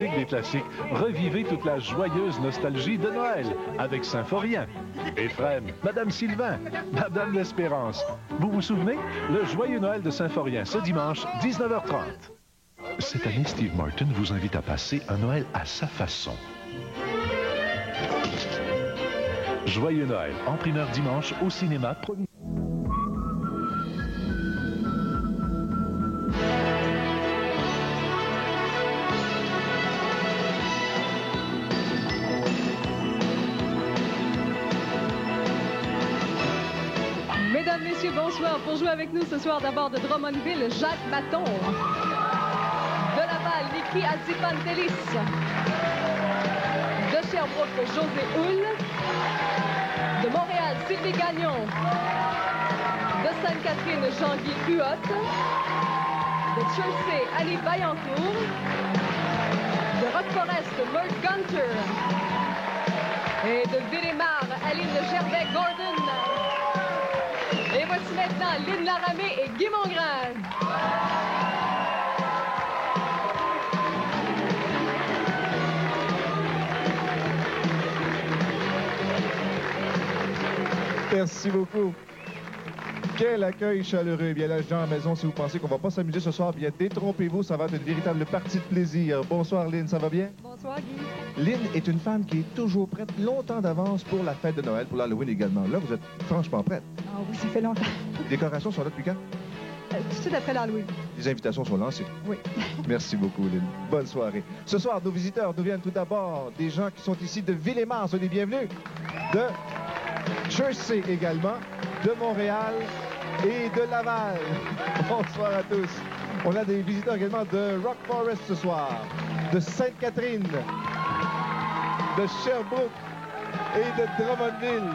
Des classiques, revivez toute la joyeuse nostalgie de Noël avec Symphorien. Ephrem, Madame Sylvain, Madame l'Espérance. Vous vous souvenez? Le joyeux Noël de Symphorien, ce dimanche, 19h30. Cette année, Steve Martin vous invite à passer un Noël à sa façon. Joyeux Noël, en primeur dimanche au cinéma. Mesdames, Messieurs, bonsoir. Pour jouer avec nous ce soir, d'abord de Drummondville, Jacques Maton. De Laval, Niki Azipantelis. De Sherbrooke, José Houle. De Montréal, Sylvie Gagnon. De Sainte-Catherine, Jean-Guy Huot. De Jersey, Annie Vaillancourt. De Rock-Forest, Mert Gunter. Et de Villemar, Aline Gervais-Gordon. Et voici maintenant Lynn Laramé et Guy Mongrain. Merci beaucoup. Quel accueil chaleureux. Bien là, gens à la maison, si vous pensez qu'on va pas s'amuser ce soir, bien détrompez-vous, ça va être une véritable partie de plaisir. Bonsoir Lynn, ça va bien? Bonsoir Guy. Lynn est une femme qui est toujours prête longtemps d'avance pour la fête de Noël, pour l'Halloween également. Là, vous êtes franchement prête. Ah oui, ça fait longtemps. Les décorations sont là depuis quand? Tout de suite après l'Halloween. Les invitations sont lancées. Oui. Merci beaucoup, Lynn. Bonne soirée. Ce soir, nos visiteurs nous viennent tout d'abord des gens qui sont ici de Villemar, soyez les bienvenus. De Jersey également, de Montréal et de Laval. Bonsoir à tous. On a des visiteurs également de Rock Forest ce soir, de Sainte-Catherine, de Sherbrooke et de Drummondville.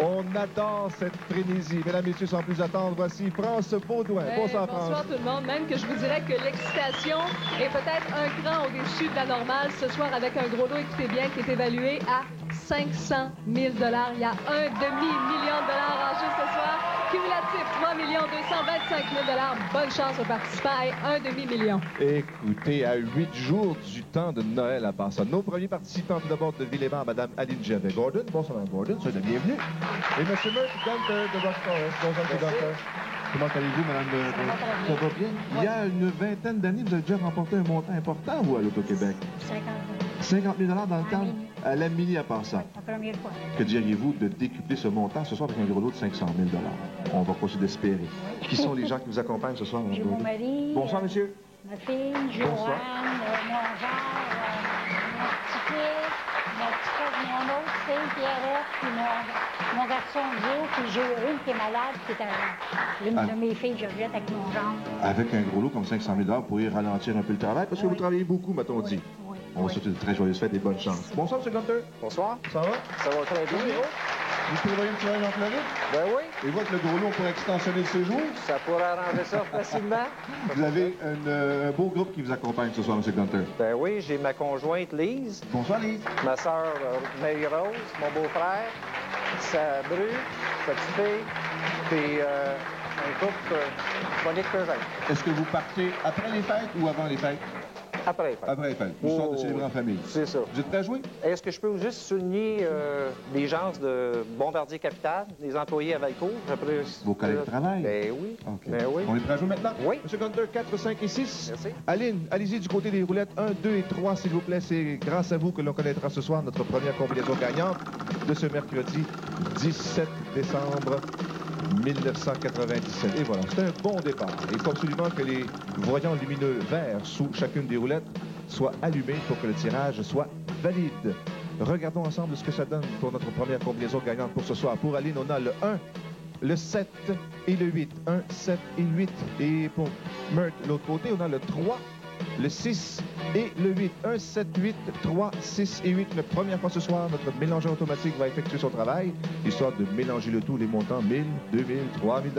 On adore cette frénésie. Mesdames, Messieurs, sans plus attendre, voici France Baudouin. Bonsoir, France. Bonsoir tout le monde. Même que je vous dirais que l'excitation est peut-être un cran au-dessus de la normale ce soir avec un gros lot, écoutez bien, qui est évalué à 500 000 $. Il y a un demi-million de dollars en jeu ce soir. Cumulatif, 3 225 000 $. Bonne chance aux participants et un demi-million. Écoutez, à 8 jours du temps de Noël à part ça. Nos premiers participants, tout d'abord de Villemar, Mme Aline Gervais-Gordon. Bonsoir, Mme Gordon, soyez la bienvenue. Et M. Mert Gunter de Rock Forest. Bonjour, M. Gunter. Comment allez-vous, Mme? Ça va bien? Il y a une vingtaine d'années, vous avez déjà remporté un montant important, vous, à l'Auto-Québec. 50 000 $ dans le temps? À la mini à part ça. La première fois. Que diriez-vous de décupler ce montant ce soir avec un gros lot de 500 000 $? On va continuer d'espérer. Qui sont les gens qui nous accompagnent ce soir? J'ai mon mari. Bonsoir, monsieur. Ma fille, Joanne, mon genre, mon petit fils, mon autre fille, Pierrette, puis mon garçon Joe, puis j'ai une qui est malade, qui est l'une de mes filles, Georgette, avec mon genre. Avec un gros lot comme 500 000 $, vous pourriez ralentir un peu le travail, parce que vous travaillez beaucoup, m'a-t-on dit. Oui. On vous souhaite une très joyeuse fête et bonne chance. Bonsoir, M. Gunter. Bonsoir. Ça va? Ça va très bien. Vous prévoyez un petit voyage en Floride? Ben oui, Et vous, avec le gros lot, on pourrait extensionner le séjour? ça pourrait arranger ça facilement. Vous avez un beau groupe qui vous accompagne ce soir, M. Gunter. Ben oui, j'ai ma conjointe Lise, Bonsoir, Lise. ma sœur Marie-Rose, mon beau-frère, sa bru, sa petite fille, puis un couple, Monique Peugeot. Est-ce que vous partez après les fêtes ou avant les fêtes? Après. Après les fêtes. Histoire de célébrer en famille. C'est ça. Vous êtes prêts à jouer? Est-ce que je peux juste souligner les gens de Bombardier Capital, les employés à Valcourt? Vos collègues de travail? Ben oui. OK. Ben oui. On est prêts à jouer maintenant? Oui. M. Gunter, 4, 5 et 6. Merci. Aline, allez-y du côté des roulettes. 1, 2 et 3, s'il vous plaît. C'est grâce à vous que l'on connaîtra ce soir notre première combinaison gagnante de ce mercredi 17 décembre 1997. Et voilà, c'est un bon départ. Il faut absolument que les voyants lumineux verts sous chacune des roulettes soient allumés pour que le tirage soit valide. Regardons ensemble ce que ça donne pour notre première combinaison gagnante pour ce soir. Pour Aline, on a le 1, le 7 et le 8. 1, 7 et 8. Et pour Mert, de l'autre côté, on a le 3, le 6 et le 8. 1, 7, 8, 3, 6 et 8. La première fois ce soir, notre mélangeur automatique va effectuer son travail, histoire de mélanger le tout, les montants 1000, 2000, 3000 $,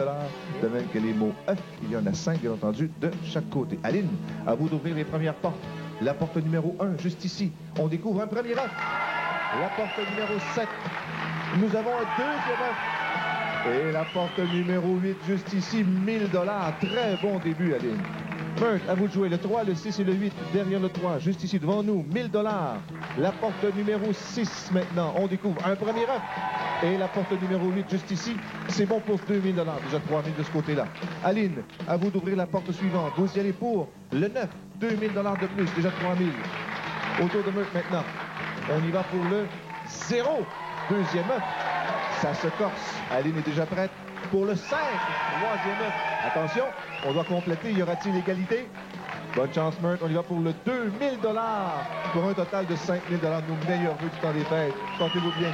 de même que les mots œufs. Il y en a 5, bien entendu, de chaque côté. Aline, à vous d'ouvrir les premières portes. La porte numéro 1, juste ici. On découvre un premier œuf. La porte numéro 7. Nous avons un deuxième œuf. Et la porte numéro 8, juste ici, 1000 $. Très bon début, Aline. Meurthe, à vous de jouer. Le 3, le 6 et le 8 derrière le 3. Juste ici devant nous, 1000 $. La porte numéro 6 maintenant. On découvre un premier œuf. Et la porte numéro 8 juste ici. C'est bon pour 2000 $. Déjà 3000 de ce côté-là. Aline, à vous d'ouvrir la porte suivante. Vous y allez pour le 9. 2000 $ de plus. Déjà 3000. Autour de Meurthe maintenant. On y va pour le 0. Deuxième œuf. Ça se corse. Aline est déjà prête pour le 5. Troisième œuf. Attention, on doit compléter. Y aura-t-il égalité? Bonne chance, Meurthe. On y va pour le 2000 $ pour un total de 5000 $. Nos meilleurs vœux du temps des fêtes. Portez-vous bien.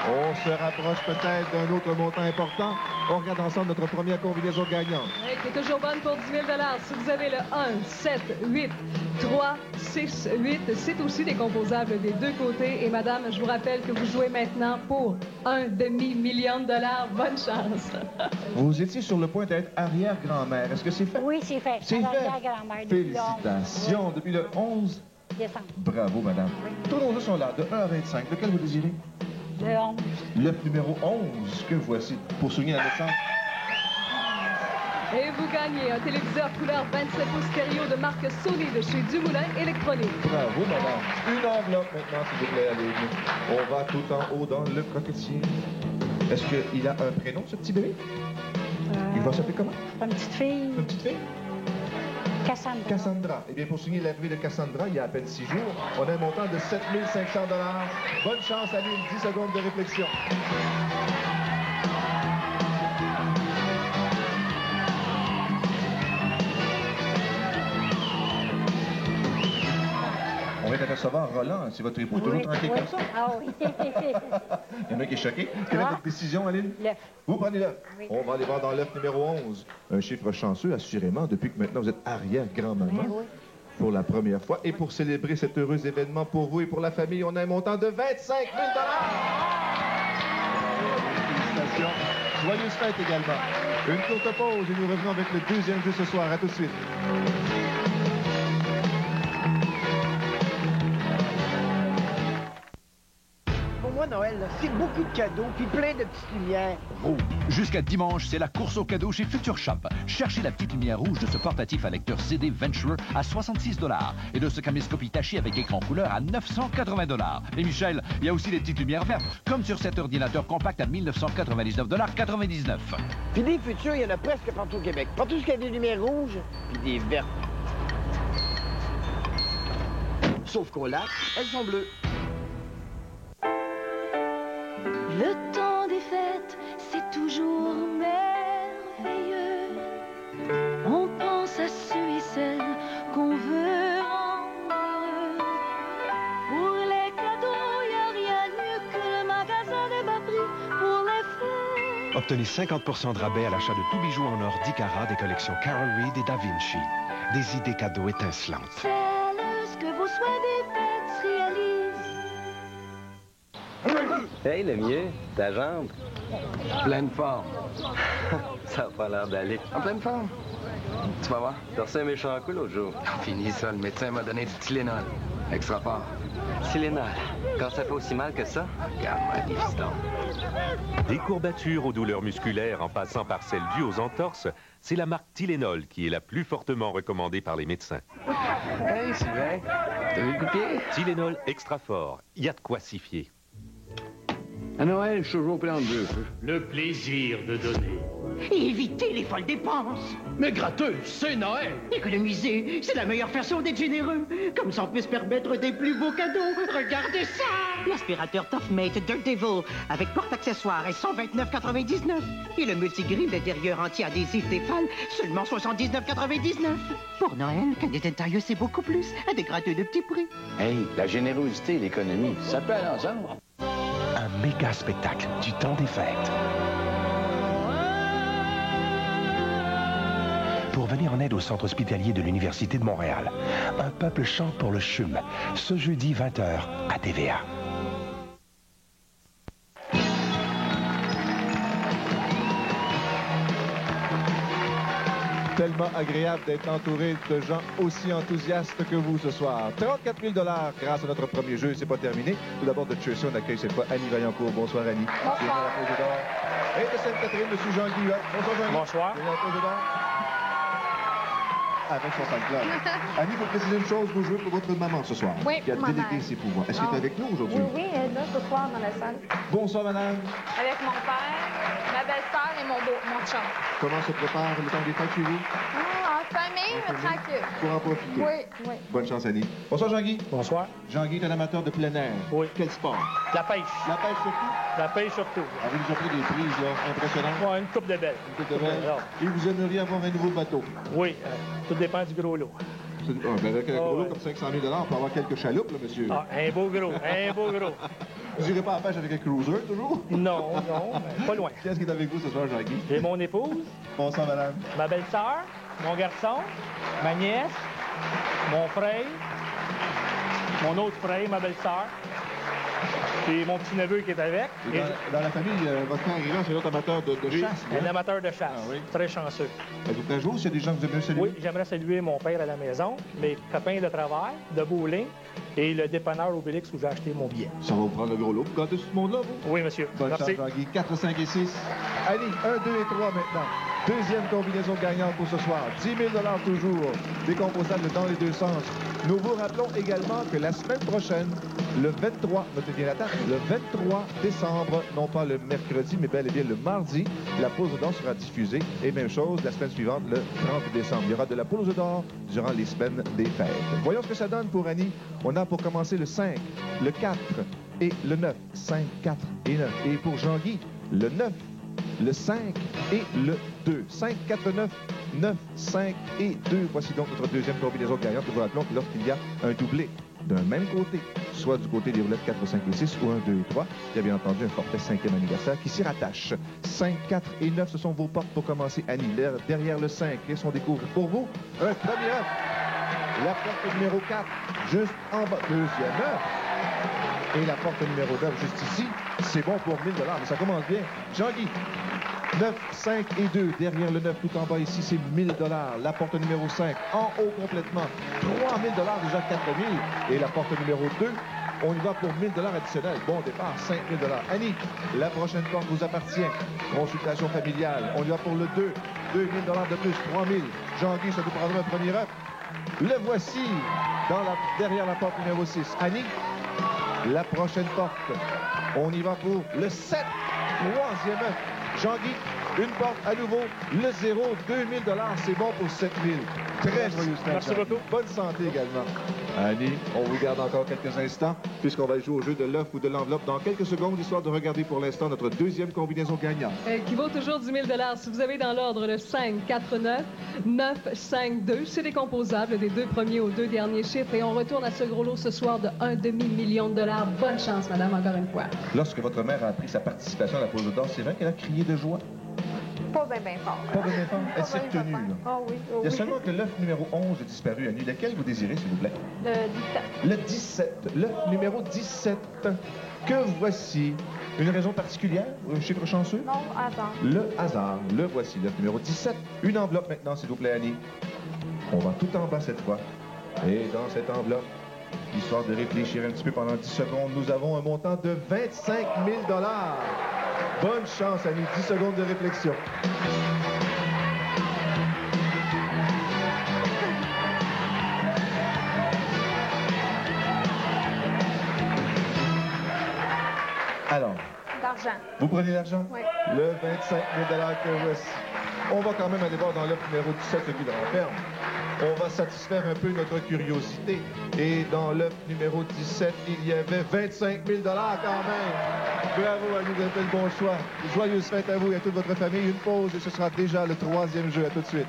On se rapproche peut-être d'un autre montant important. On regarde ensemble notre première combinaison gagnante. Oui, qui est toujours bonne pour 10 000 $. Si vous avez le 1, 7, 8, 3, 6, 8, c'est aussi décomposable des deux côtés. Et madame, je vous rappelle que vous jouez maintenant pour un demi-million de $. Bonne chance. Vous étiez sur le point d'être arrière-grand-mère. Est-ce que c'est fait? Oui, c'est fait. C'est fait. Arrière-grand-mère depuis le 11. Félicitations. Depuis le 11 décembre. Bravo, madame. Tous nos jeux sont là, de 1 à 25. Lequel vous désirez? Le 11. L'œuf numéro 11 que voici pour souligner la naissance. Et vous gagnez un téléviseur couleur 27 pouces stéréo de marque Sony de chez Dumoulin Électronique. Bravo, madame. Une enveloppe maintenant, s'il vous plaît, allez. On va tout en haut dans le croquetier. Est-ce qu'il a un prénom, ce petit bébé? Il va s'appeler comment? Une petite fille. Une petite fille? Cassandra. Cassandra. Eh bien, pour souligner l'arrivée de Cassandra, il y a à peine 6 jours, on a un montant de 7 500 $. Bonne chance, Aline. 10 secondes de réflexion. On vient de recevoir Roland. C'est votre époux, toujours tranquille comme ça? Ah oui. Il y en a qui est choqué. Quelle est votre décision, Aline? L'œuf. Vous prenez l'œuf. Oui. On va aller voir dans l'œuf numéro 11. Un chiffre chanceux, assurément, depuis que maintenant vous êtes arrière-grand-maman. Oui. Pour la première fois. Et pour célébrer cet heureux événement pour vous et pour la famille, on a un montant de 25 000 $. Félicitations. Joyeuses fêtes également. Une courte pause et nous revenons avec le deuxième jeu ce soir. À tout de suite. Pour moi, Noël, c'est beaucoup de cadeaux puis plein de petites lumières. Rouge. Jusqu'à dimanche, c'est la course aux cadeaux chez Future Shop. Cherchez la petite lumière rouge de ce portatif à lecteur CD Venture à 66 $ et de ce caméscope Hitachi avec écran couleur à 980 $. Et Michel, il y a aussi les petites lumières vertes, comme sur cet ordinateur compact à 1999,99 $. Puis des futurs, il y en a presque partout au Québec. Partout où il y a des lumières rouges puis des vertes. Sauf qu'au lac, elles sont bleues. Le temps des fêtes, c'est toujours merveilleux. On pense à ceux et celles qu'on veut rendre heureux. Pour les cadeaux, y a rien de mieux que le magasin de bas prix pour les fêtes. Obtenez 50% de rabais à l'achat de tout bijou en or 10 carats des collections Carol Reed et Da Vinci. Des idées cadeaux étincelantes. Celles que vos souhaits des fêtes se réalisent. Hey, le mieux, ta jambe. Pleine forme. Ça n'a pas l'air d'aller. En pleine forme. Tu vas voir, t'as reçu un méchant coup l'autre jour. Fini ça, le médecin m'a donné du Tylenol. Extra fort. Tylenol, quand ça fait aussi mal que ça, regarde-moi les fistons. Des courbatures aux douleurs musculaires en passant par celles dues aux entorses, c'est la marque Tylenol qui est la plus fortement recommandée par les médecins. Hey, Sylvain, t'as vu le coup de pied? Tylenol extra fort, il y a de quoi s'y fier. À Noël, je suis toujours plein de deux. Le plaisir de donner. Et éviter les folles dépenses. Mais gratteux, c'est Noël. Économiser, c'est la meilleure façon d'être généreux. Comme ça, on peut se permettre des plus beaux cadeaux. Regardez ça! L'aspirateur Toughmate Dirt Devil avec porte-accessoires et 129,99. Et le multigrille d'intérieur anti-adhésif Stéphane, seulement 79,99. Pour Noël, cadet intérieur, c'est beaucoup plus. À des gratteux de petits prix. Hey, la générosité et l'économie, ça peut aller ensemble. Un méga spectacle du temps des fêtes. Pour venir en aide au centre hospitalier de l'Université de Montréal, un peuple chante pour le CHUM, ce jeudi 20h à TVA. Tellement agréable d'être entouré de gens aussi enthousiastes que vous ce soir. 34 000 $ grâce à notre premier jeu. C'est pas terminé. Tout d'abord, de Chelsea, on accueille cette fois Annie Vaillancourt. Bonsoir, Annie. Bonsoir. Et de Sainte-Catherine, M. Jean Guillaume. Bonsoir, Jean. Bonsoir. avec son fan club. Annie, il faut préciser une chose, vous jouez pour votre maman ce soir, Oui, qui a pour ma délégué mère. ses pouvoirs. Est-ce qu'elle est avec nous aujourd'hui? Oui, elle est là ce soir dans la salle. Bonsoir, madame. Avec mon père, ma belle-sœur et mon chum. Comment se prépare le temps des fêtes chez vous? En famille, mais tranquille. Pour en profiter. Oui. Bonne chance, Annie. Bonsoir, Jean-Guy. Bonsoir. Jean-Guy est un amateur de plein air. Oui. Quel sport? La pêche. La pêche surtout? La pêche surtout. Avez-vous déjà pris des prises là, impressionnantes? Ouais, une coupe de belle. Une coupe de belle. Et vous aimeriez avoir un nouveau bateau? Oui, tout dépend du gros lot. Avec un gros lot comme 500 000 $, on peut avoir quelques chaloupes, là, monsieur. Ah, un beau gros. Vous n'irez pas à la pêche avec un cruiser, toujours? Non, pas loin. Qu'est-ce qui est avec vous ce soir, Jean-Guy? J'ai mon épouse. Bonsoir, madame. Ma belle-sœur, mon garçon, ma nièce, mon frère, mon autre frère, ma belle-sœur, et mon petit-neveu qui est avec. Et dans la famille, votre père est là, c'est l'autre amateur de chasse. Un amateur de chasse. Ah, oui. Très chanceux. Êtes-vous prêt à jouer ou s'il y a des gens que vous aimez saluer? Oui, j'aimerais saluer mon père à la maison, mes copains de travail, de bowling et le dépanneur Obélix où j'ai acheté mon billet. Ça va vous prendre le gros lot. Vous gâtez tout ce monde-là, vous? Oui, monsieur. Bonne Merci. chance, Jean-Guy. 4, 5 et 6. Annie, 1, 2 et 3 maintenant. Deuxième combinaison gagnante pour ce soir. 10 000 $ toujours. Décomposable dans les deux sens. Nous vous rappelons également que la semaine prochaine, le 23, notez bien la date, le 23 décembre, non pas le mercredi, mais bel et bien le mardi, la pause d'or sera diffusée. Et même chose, la semaine suivante, le 30 décembre. Il y aura de la pause d'or durant les semaines des fêtes. Voyons ce que ça donne pour Annie. On a pour commencer le 5, le 4 et le 9. 5, 4 et 9. Et pour Jean-Guy, le 9, le 5 et le 2. 5, 4, 9, 9, 5 et 2. Voici donc notre deuxième combinaison gagnante. Nous vous rappelons que lorsqu'il y a un doublé d'un même côté, soit du côté des roulettes 4, 5 et 6 ou 1, 2 et 3, il y a bien entendu un forfait 5e anniversaire qui s'y rattache. 5, 4 et 9, ce sont vos portes pour commencer, Annie. Derrière le 5, et on découvre pour vous un premier œuf. La porte numéro 4, juste en bas. Deuxième œuf. Et la porte numéro 9, juste ici, c'est bon pour 1 000 $, mais ça commence bien. Jean-Guy, 9, 5 et 2. Derrière le 9, tout en bas ici, c'est 1 000 $. La porte numéro 5, en haut complètement, 3 000 $, déjà 4 000. Et la porte numéro 2, on y va pour 1 000 $ additionnels. Bon départ, 5 000 $. Annie, la prochaine porte vous appartient. Consultation familiale. On y va pour le 2. 2 000 $ de plus, 3 000. Jean-Guy, ça vous prendra un premier œuf. Le voici derrière la porte numéro 6. Annie, la prochaine porte. On y va pour le 7. Troisième œuf. Jean-Guy, une porte à nouveau. Le 0, 2 000 $. C'est bon pour 7 000. Très joyeuse fête. Merci beaucoup. Bonne santé également. Annie, on vous garde encore quelques instants, puisqu'on va jouer au jeu de l'œuf ou de l'enveloppe dans quelques secondes, histoire de regarder pour l'instant notre deuxième combinaison gagnante. Qui vaut toujours 10 000 $. Si vous avez dans l'ordre le 5, 4, 9, 9, 5, 2, c'est décomposable des deux premiers aux deux derniers chiffres. Et on retourne à ce gros lot ce soir de 1,5 million de $. Bonne chance, madame, encore une fois. Lorsque votre mère a appris sa participation à la pause d'or, c'est vrai qu'elle a crié de joie? Pas bien fort. Pas bien fort. Elle s'est retenue, là. Ah oui, Il y a seulement que l'œuf numéro 11 a disparu, Annie. Lequel vous désirez, s'il vous plaît? Le 17. Le 17. L'œuf numéro 17. Que voici. Une raison particulière? Un chiffre chanceux? Non, hasard. Le hasard. Le voici, l'œuf numéro 17. Une enveloppe maintenant, s'il vous plaît, Annie. On va tout en bas cette fois. Et dans cette enveloppe, histoire de réfléchir un petit peu pendant 10 secondes, nous avons un montant de 25 000 $. Bonne chance, Annie. 10 secondes de réflexion. Alors, D'argent. vous prenez l'argent? Oui. Le 25 000 $ que voici. On va quand même aller voir dans l'œuf numéro 17 ce qu'il renferme. On va satisfaire un peu notre curiosité. Et dans l'œuf numéro 17, il y avait 25 000 $ quand même. Bravo à nous, vous avez fait le bon choix. Joyeuses fêtes à vous et à toute votre famille. Une pause et ce sera déjà le troisième jeu. À tout de suite.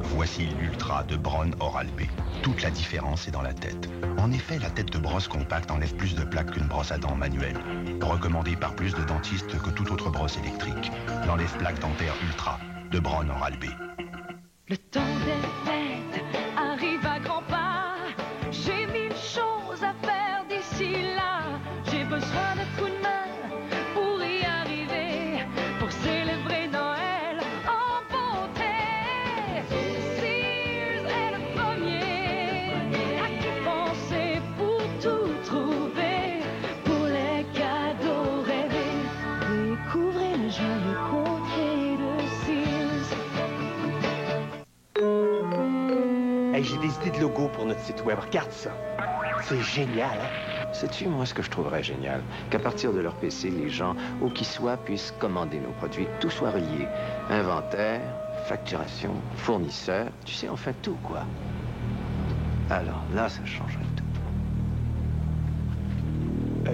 Voici l'Ultra de Braun Oral-B. Toute la différence est dans la tête. En effet, la tête de brosse compacte enlève plus de plaques qu'une brosse à dents manuelle. Recommandée par plus de dentistes que toute autre brosse électrique. L'enlève-plaque dentaire Ultra de Braun Oral-B. Le temps des fêtes arrive à grands pas. J'ai 1000 choses à faire d'ici là. J'ai besoin de coups de main pour y arriver, pour célébrer Noël en beauté. Sears est le premier à qui penser pour tout trouver, pour les cadeaux rêvés, des Hey, j'ai des idées de logo pour notre site web. Regarde ça. C'est génial, hein? Sais-tu, moi, ce que je trouverais génial? Qu'à partir de leur PC, les gens, où qu'ils soient, puissent commander nos produits. Tout soit relié. Inventaire, facturation, fournisseur. Tu sais, on fait tout, quoi. Alors là, ça changerait tout.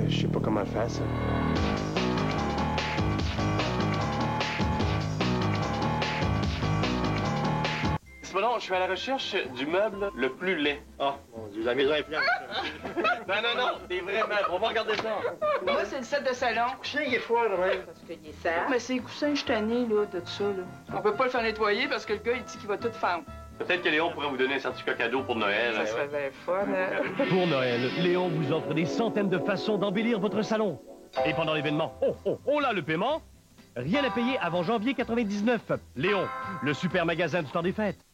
Je sais pas comment faire, ça. Non, je suis à la recherche du meuble le plus laid. Oh, mon Dieu, la maison est pleine. Non, des vrais meubles. On va regarder ça. Moi, c'est le set de salon. Le coussin, il est froid, là, même. Parce qu'il est sale. Mais c'est les coussins, je suis tannée, là, de ça, là. On peut pas le faire nettoyer parce que le gars, il dit qu'il va tout fendre. Peut-être que Léon pourrait vous donner un certificat cadeau pour Noël. Ça serait bien fun, hein? Pour Noël, Léon vous offre des centaines de façons d'embellir votre salon. Et pendant l'événement, oh là, le paiement? Rien à payer avant janvier 99. Léon, le super magasin du temps des fêtes.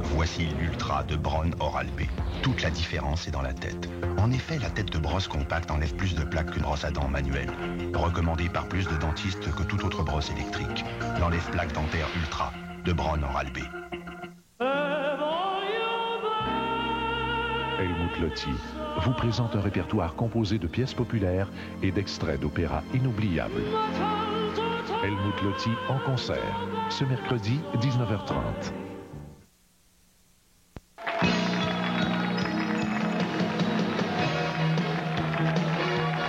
Voici l'Ultra de Braun Oral-B. Toute la différence est dans la tête. En effet, la tête de brosse compacte enlève plus de plaques qu'une brosse à dents manuelle. Recommandée par plus de dentistes que toute autre brosse électrique. L'enlève-plaque dentaire Ultra de Braun Oral-B. Helmut Lotti vous présente un répertoire composé de pièces populaires et d'extraits d'opéras inoubliables. Helmut Lotti en concert, ce mercredi, 19h30.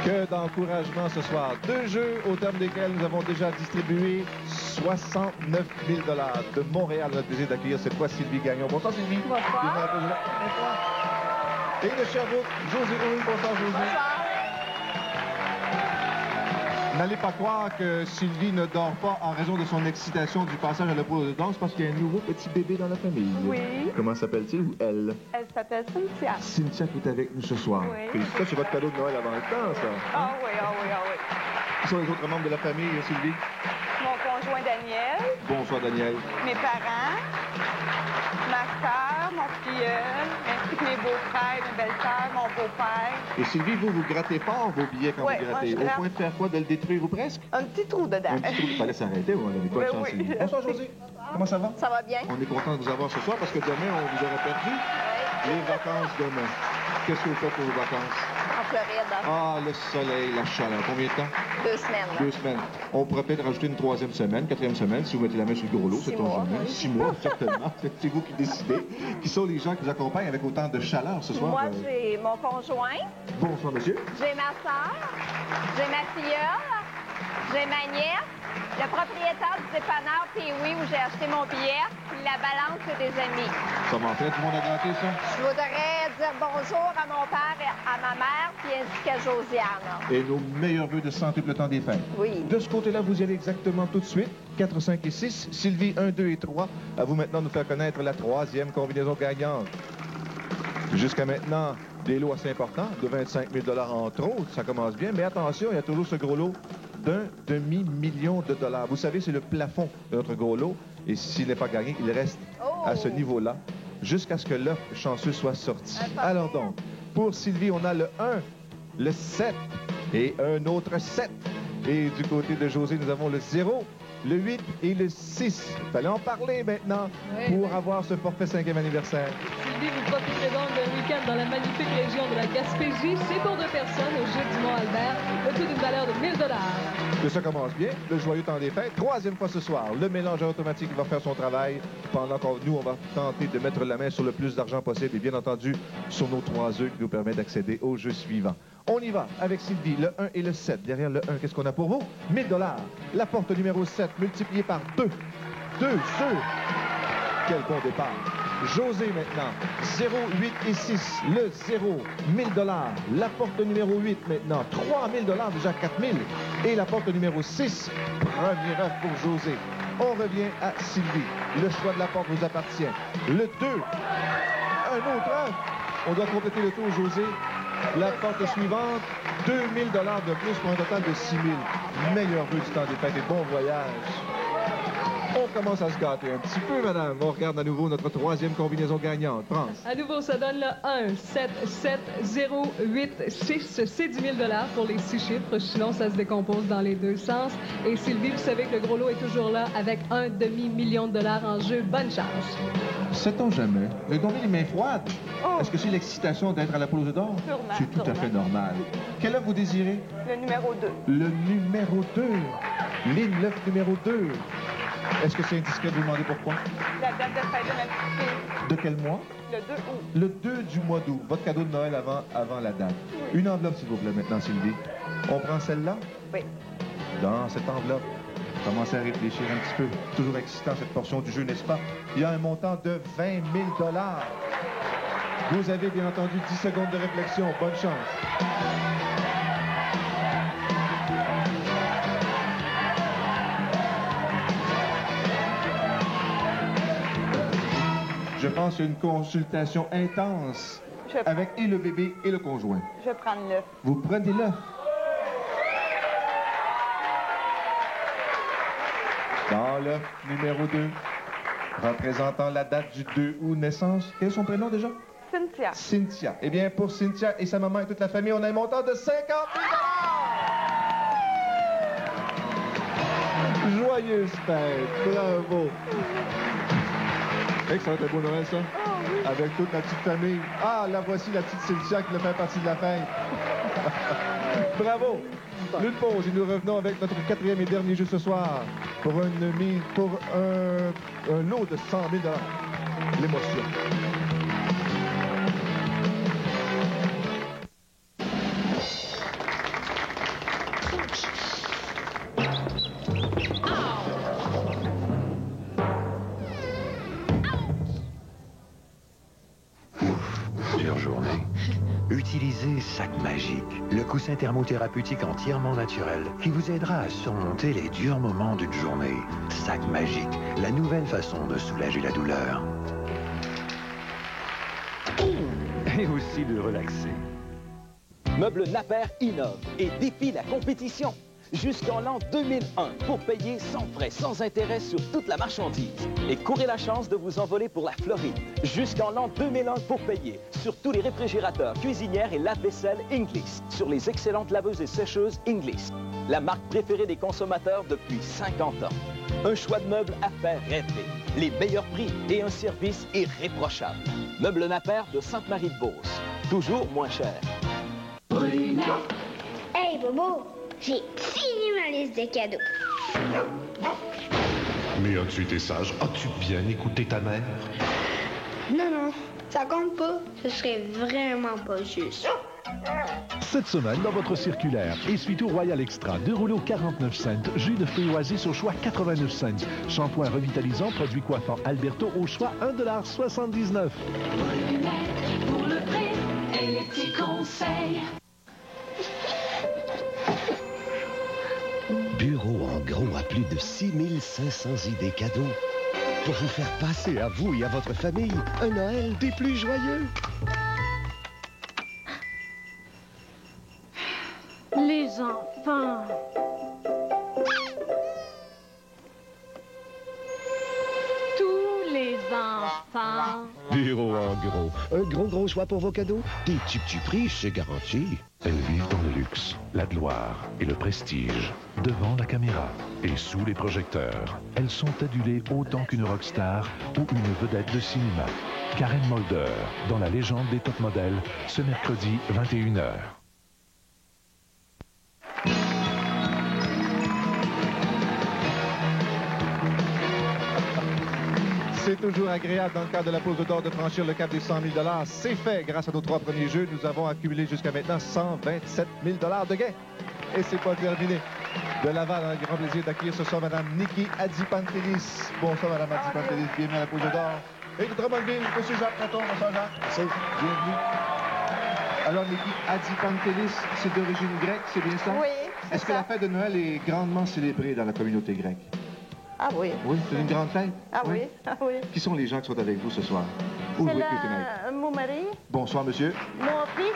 Que d'encouragement ce soir. 2 jeux au terme desquels nous avons déjà distribué 69 000 $ de Montréal. Notre plaisir d'accueillir cette fois Sylvie Gagnon. Bonsoir Sylvie. Bonsoir. Et de Sherbrooke, José Houle. Bonsoir José. Bonsoir. N'allez pas croire que Sylvie ne dort pas en raison de son excitation du passage à la poule de danse parce qu'il y a un nouveau petit bébé dans la famille. Oui. Comment s'appelle-t-il ou elle? Elle s'appelle Cynthia. Cynthia qui est avec nous ce soir. Oui. Félicitations, c'est votre cadeau de Noël avant le temps, ça. Ah oui, ah oui, ah oui. Qui sont les autres membres de la famille, Sylvie? Mon conjoint Daniel, Bonsoir, Daniel. mes parents, ma soeur, mon filleul, ainsi que mes beaux-frères, mes belles-sœurs, mon beau-père. Et Sylvie, vous grattez fort vos billets quand Ouais, vous moi, grattez. je Au gratte. point de faire quoi? De le détruire ou presque? Un petit trou dedans. Un petit trou. Il fallait s'arrêter, on n'avait pas de chance. oui. Sylvie. Bonsoir, José. Comment ça va? Ça va bien? On est content de vous avoir ce soir parce que demain, on vous aurait perdu. Les vacances demain. Qu'est-ce que vous faites pour vos vacances? En Floride. Ah, le soleil, la chaleur. Combien de temps? 2 semaines. 2 semaines. On pourrait peut-être rajouter une 3e semaine, 4e semaine, si vous mettez la main sur le gros lot, c'est 6 mois, jamais. oui. 6 mois, certainement. C'est vous qui décidez. Qui sont les gens qui vous accompagnent avec autant de chaleur ce soir? Moi, j'ai mon conjoint, Bonsoir, monsieur. j'ai ma soeur, j'ai ma filleule, j'ai ma nièce, le propriétaire du dépanneur Pee-Wee où j'ai acheté mon billet, puis la balance, c'est des amis. Ça m'en fait, tout le monde a gratté ça? Je voudrais dire bonjour à mon père et à ma mère, puis ainsi qu'à Josiane. Et nos meilleurs vœux de santé pour le temps des fêtes. Oui. De ce côté-là, vous y allez exactement tout de suite. 4, 5 et 6. Sylvie, 1, 2 et 3. À vous maintenant de nous faire connaître la 3e combinaison gagnante. Jusqu'à maintenant, des lots assez importants, de 25 000 $ entre autres. Ça commence bien, mais attention, il y a toujours ce gros lot d'1 demi-million de dollars. Vous savez, c'est le plafond de notre gros lot. Et s'il n'est pas gagné, il reste à ce niveau-là jusqu'à ce que l'œuf chanceux soit sorti. Alors donc, pour Sylvie, on a le 1, le 7 et un autre 7. Et du côté de José, nous avons le 0, le 8 et le 6. Il fallait en parler maintenant pour avoir ce forfait 5e anniversaire. Sylvie, vous profiterez donc d'un week-end dans la magnifique région de la Gaspésie. C'est pour 2 personnes au Gîte du Mont-Albert, le tout d'une valeur de 1 000 $. Que ça commence bien, le joyeux temps des fêtes. 3e fois ce soir, le mélangeur automatique va faire son travail pendant que nous, on va tenter de mettre la main sur le plus d'argent possible et bien entendu sur nos 3 œufs qui nous permettent d'accéder au jeu suivant. On y va avec Sylvie, le 1 et le 7. Derrière le 1, qu'est-ce qu'on a pour vous? 1 000 $. La porte numéro 7 multipliée par 2. 2 sur... Quel bon départ. José maintenant, 0, 8 et 6. Le 0, 1 000 $. La porte numéro 8 maintenant, 3 000 $, déjà 4 000. Et la porte numéro 6, premier œuf pour José. On revient à Sylvie. Le choix de la porte vous appartient. Le 2, un autre œuf. On doit compléter le tour, José. La porte suivante, 2 000 $ de plus pour un total de 6 000. Meilleur vœu du temps des fêtes et bon voyage. On commence à se gâter un petit peu, madame. On regarde à nouveau notre troisième combinaison gagnante. France. À nouveau, ça donne le 1, 7, 7, 0, 8, 6. C'est 10 000 pour les 6 chiffres. Sinon, ça se décompose dans les deux sens. Et Sylvie, vous savez que le gros lot est toujours là avec un demi-million de dollars en jeu. Bonne chance. Sait-on jamais? Vous avez donc les mains froides? Oh. Est-ce que c'est l'excitation d'être à la pause d'or? Sûrement, C'est tout à fait normal. Quelle œuvre vous désirez? Le numéro 2. Le numéro 2. Ligne 9, numéro 2. Est-ce que c'est indiscret de vous demander pourquoi? La date de fête de ma petite fille. De quel mois? Le 2 août. Le 2 du mois d'août. Votre cadeau de Noël avant la date. Une enveloppe, s'il vous plaît, maintenant, Sylvie. On prend celle-là? Oui. Dans cette enveloppe, commencez à réfléchir un petit peu. Toujours excitant, cette portion du jeu, n'est-ce pas? Il y a un montant de 20 000 $. Vous avez, bien entendu, 10 secondes de réflexion. Bonne chance. Je pense qu'il y a une consultation intense avec et le bébé et le conjoint. Je vais prendre l'œuf. Vous prenez l'œuf. Dans l'œuf numéro 2, représentant la date du 2 août naissance. Quel est son prénom déjà? Cynthia. Cynthia. Eh bien, pour Cynthia et sa maman et toute la famille, on a un montant de 50 000 $! Joyeuse fête! Bravo! Et que ça va être un beau Noël, ça? Oh, oui. Avec toute la petite famille. Ah, la voici, la petite Cynthia qui fait partie de la fête. Bravo! Une pause et nous revenons avec notre quatrième et dernier jeu ce soir pour un lot de 100 000 $. L'émotion. Dure journée. Utilisez Sac Magique, le coussin thermothérapeutique entièrement naturel qui vous aidera à surmonter les durs moments d'une journée. Sac Magique, la nouvelle façon de soulager la douleur. Et aussi de relaxer. Meubles Napper innove et défie la compétition. Jusqu'en l'an 2001 pour payer sans frais, sans intérêt sur toute la marchandise. Et courez la chance de vous envoler pour la Floride. Jusqu'en l'an 2001 pour payer sur tous les réfrigérateurs, cuisinières et lave-vaisselle Inglis. Sur les excellentes laveuses et sécheuses Inglis. La marque préférée des consommateurs depuis 50 ans. Un choix de meubles à faire rêver. Les meilleurs prix et un service irréprochable. Meubles Napper de Sainte-Marie-de-Beauce. Toujours moins cher. Hey Bobo, j'ai fini ma liste de cadeaux. Mais as-tu été sage? As-tu bien écouté ta mère? Non, ça compte pas. Ce serait vraiment pas juste. Cette semaine, dans votre circulaire, essuie-tout Royal Extra, 2 rouleaux 49 cents, jus de fruits oasis au choix 89 cents, shampoing revitalisant, produit coiffant Alberto au choix 1,79 $. Pour le prix et les petits conseils. Bureau en gros a plus de 6500 idées cadeaux pour vous faire passer à vous et à votre famille un Noël des plus joyeux. Les enfants. Tous les enfants. Bureau en gros. Un gros choix pour vos cadeaux. Des petits prix, c'est garanti. Elles vivent dans le luxe, la gloire et le prestige, devant la caméra et sous les projecteurs. Elles sont adulées autant qu'une rockstar ou une vedette de cinéma. Karen Mulder, dans La légende des top modèles, ce mercredi 21h. C'est toujours agréable dans le cadre de la pause d'or de franchir le cap des 100 000 $. C'est fait grâce à nos 3 premiers jeux. Nous avons accumulé jusqu'à maintenant 127 000 $ de gains. Et c'est pas terminé. De Laval, un grand plaisir d'accueillir ce soir Mme Nikki Adipantelis. Bonsoir Mme Adipantelis, bienvenue à la pause d'or. Et de Drummondville, M. Jacques Platon. Bonsoir Jacques. Merci. Bienvenue. Alors Nikki Adipantelis, c'est d'origine grecque, c'est bien ça? Oui. Est-ce que la fête de Noël est grandement célébrée dans la communauté grecque? Ah oui. Oui, c'est une grande fête? Ah oui, ah oui. Qui sont les gens qui sont avec vous ce soir? C'est mon mari, Bonsoir, monsieur. mon fils,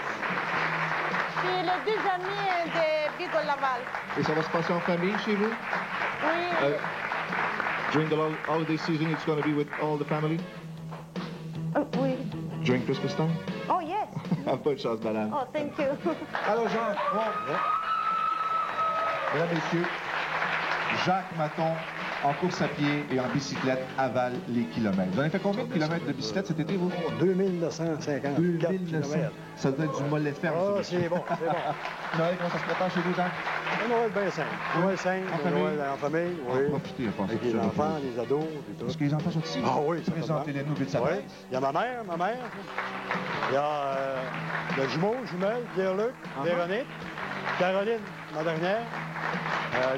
puis les 2 amis de Bigol Laval. Et ça va se passer en famille chez vous? Oui. During the holiday season, it's going to be with all the family? Oui. During Christmas time? Oh, yes. Bonne chance, madame. Oh, thank you. Alors, Jean, mesdames, messieurs, Jacques Maton, en course à pied et en bicyclette, avale les kilomètres. Vous en avez fait combien de kilomètres de bicyclette cet été, vous? 2950. 2900. Ça doit être du mollet ferme. Ah, c'est bon, c'est bon. Noël, comment ça se prépare chez vous, Jacques? Un Noël bien simple. Noël simple, Noël en famille, oui. Profitez, avec les enfants, les ados, et tout. Est-ce que les enfants sont ici? Ah oui, présentez-les-nous vite, ça va. Oui. Il y a ma mère. Il y a le jumeau, jumelle, Pierre-Luc, Véronique, Caroline, ma dernière,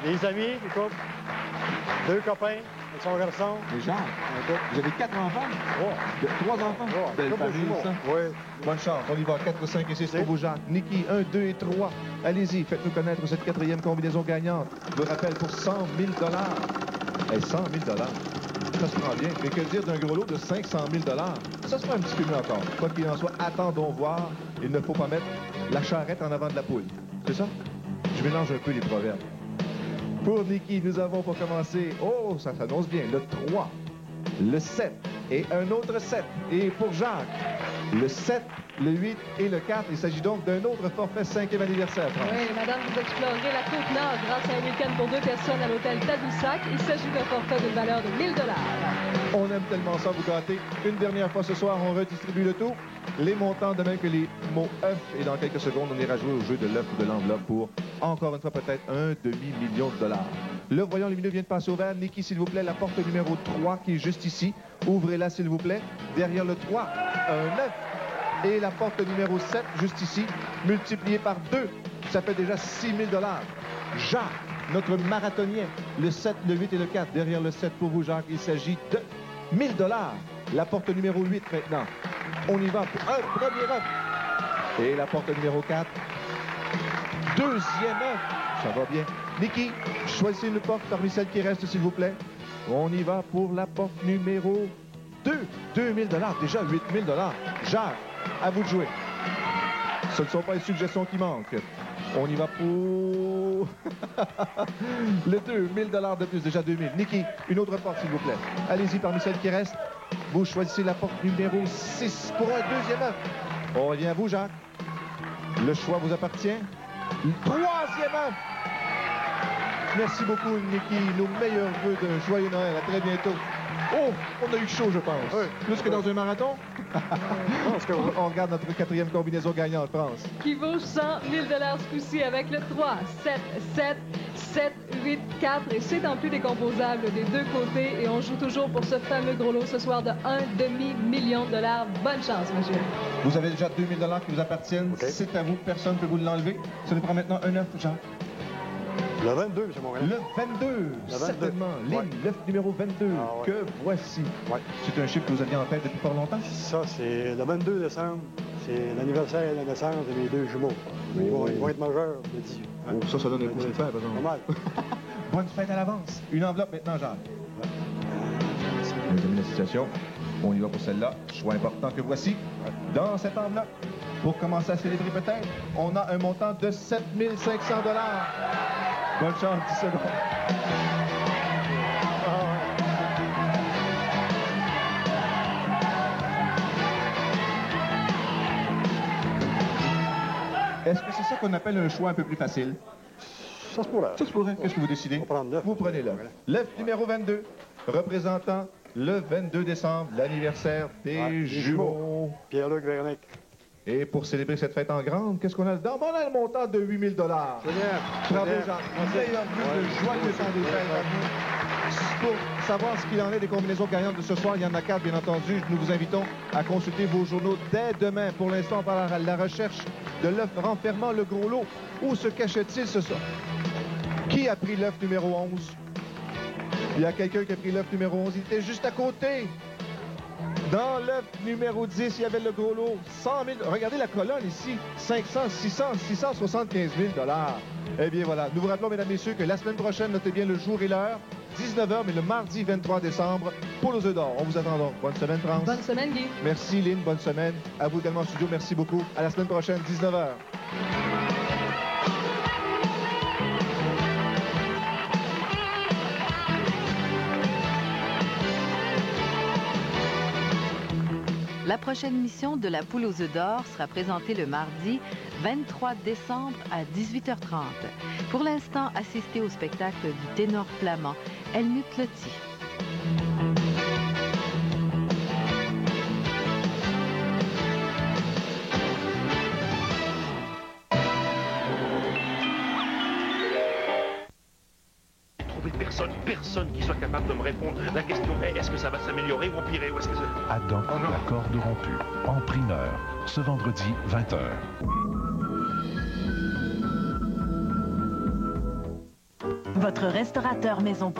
des amis, des couples, 2 copains avec son garçon. Les gens, vous avez 4 enfants? 3 enfants? Belle famille, ça. Oui. Bonne chance. On y va. 4, 5 et 6 pour vous, Jacques. Niki, 1, 2 et 3. Allez-y, faites-nous connaître cette 4e combinaison gagnante. Je vous rappelle, pour 100 000 $. 100 000 $. Ça se prend bien. Mais que dire d'un gros lot de 500 000 $? Ça se prend un petit peu mieux encore. Quoi qu'il en soit, attendons voir. Il ne faut pas mettre la charrette en avant de la poule. C'est ça? Je mélange un peu les proverbes. Pour Niki, nous avons pour commencer, ça s'annonce bien, le 3, le 7 et un autre 7. Et pour Jacques, le 7, le 8 et le 4. Il s'agit donc d'un autre forfait 5e anniversaire, France. Oui, madame, vous explorerez la Côte-Nord grâce à un week-end pour 2 personnes à l'hôtel Tadoussac. Il s'agit d'un forfait d'une valeur de 1 000 $. On aime tellement ça, vous gâter. Une dernière fois ce soir, on redistribue le tout. Les montants, de même que les mots œufs. Et dans quelques secondes, on ira jouer au jeu de l'œuf ou de l'enveloppe pour, encore une fois, peut-être $1 demi-million. Le voyant lumineux vient de passer au vert. Niki, s'il vous plaît, la porte numéro 3 qui est juste ici. Ouvrez-la, s'il vous plaît. Derrière le 3, un 9. Et la porte numéro 7, juste ici, multipliée par 2, ça fait déjà 6 000 $. Jacques, notre marathonien, le 7, le 8 et le 4. Derrière le 7 pour vous, Jacques, il s'agit de 1 000 $. La porte numéro 8 maintenant. On y va pour un premier œuf. Et la porte numéro 4. Deuxième œuf. Ça va bien. Niki, choisissez une porte parmi celles qui restent, s'il vous plaît. On y va pour la porte numéro 2. 2 000 $. Déjà 8 000 $. Jacques, à vous de jouer. Ce ne sont pas les suggestions qui manquent. On y va pour le 2 000 $ de plus, déjà 2 000. Niki, une autre porte, s'il vous plaît. Allez-y parmi celles qui restent. Vous choisissez la porte numéro 6 pour un deuxième œuf. On revient à vous, Jacques. Le choix vous appartient. Le 3e œuf. Merci beaucoup, Niki. Nos meilleurs vœux de joyeux Noël. À très bientôt. Oh, on a eu chaud, je pense. Oui. Plus que dans un marathon. On regarde notre 4e combinaison gagnante, France. Qui vaut 100 000 $ ce coup-ci avec le 3, 7, 7, 7, 8, 4. Et c'est en plus décomposable des deux côtés. Et on joue toujours pour ce fameux gros lot ce soir de $1 demi-million. Bonne chance, monsieur. Vous avez déjà 2 000 $ qui vous appartiennent. Okay. C'est à vous. Personne ne peut vous l'enlever. Ça nous prend maintenant un œuf, Jean. Le 22, M. Montréal. Le 22, certainement. Ligne, l'œuf numéro 22, que voici. Ouais. C'est un chiffre que vous aviez en tête depuis pas longtemps? Ça, c'est le 22 décembre. C'est l'anniversaire de la naissance de mes 2 jumeaux. Ils vont être majeurs le 18. Oh, ça donne un coup de fête, par exemple. Pas mal. Bonne fête à l'avance. Une enveloppe maintenant, Jean. Deuxième situation. On y va pour celle-là. Choix important que voici. Dans cette enveloppe, pour commencer à célébrer peut-être, on a un montant de 7 500 $. Bonne chance, 10 secondes. Est-ce que c'est ça qu'on appelle un choix un peu plus facile? Ça se pourrait. Ça se pourrait. Qu'est-ce que vous décidez? Vous prenez l'œuf. L'œuf numéro 22, représentant le 22 décembre, l'anniversaire des jumeaux. Pierre-Luc, Véronique. Et pour célébrer cette fête en grande, qu'est-ce qu'on a dedans? On a le montant de 8 000 $. C'est bien. Bravo, Jean. Meilleur but de joyeux temps des fêtes à vous. Pour savoir ce qu'il en est des combinaisons gagnantes de ce soir, il y en a 4, bien entendu. Nous vous invitons à consulter vos journaux dès demain. Pour l'instant, on part à la recherche de l'œuf renfermant le gros lot. Où se cachait-il ce soir? Qui a pris l'œuf numéro 11? Il y a quelqu'un qui a pris l'œuf numéro 11. Il était juste à côté. Dans l'œuf numéro 10, il y avait le gros lot. 100 000. Regardez la colonne ici. 500, 600, 675 000 $. Eh bien, voilà. Nous vous rappelons, mesdames et messieurs, que la semaine prochaine, notez bien le jour et l'heure. 19h, mais le mardi 23 décembre, pour aux œufs d'or. On vous attend donc. Bonne semaine, France. Bonne semaine, Guy. Merci, Lynn. Bonne semaine. À vous également, en studio. Merci beaucoup. À la semaine prochaine, 19h. La prochaine émission de La Poule aux œufs d'or sera présentée le mardi 23 décembre à 18h30. Pour l'instant, assistez au spectacle du ténor flamand Helmut Lotti. Personne qui soit capable de me répondre. La question est, est-ce que ça va s'améliorer ou empirer ou est-ce que ça... Adam, la corde rompue, en primeur, ce vendredi 20h. Votre restaurateur maison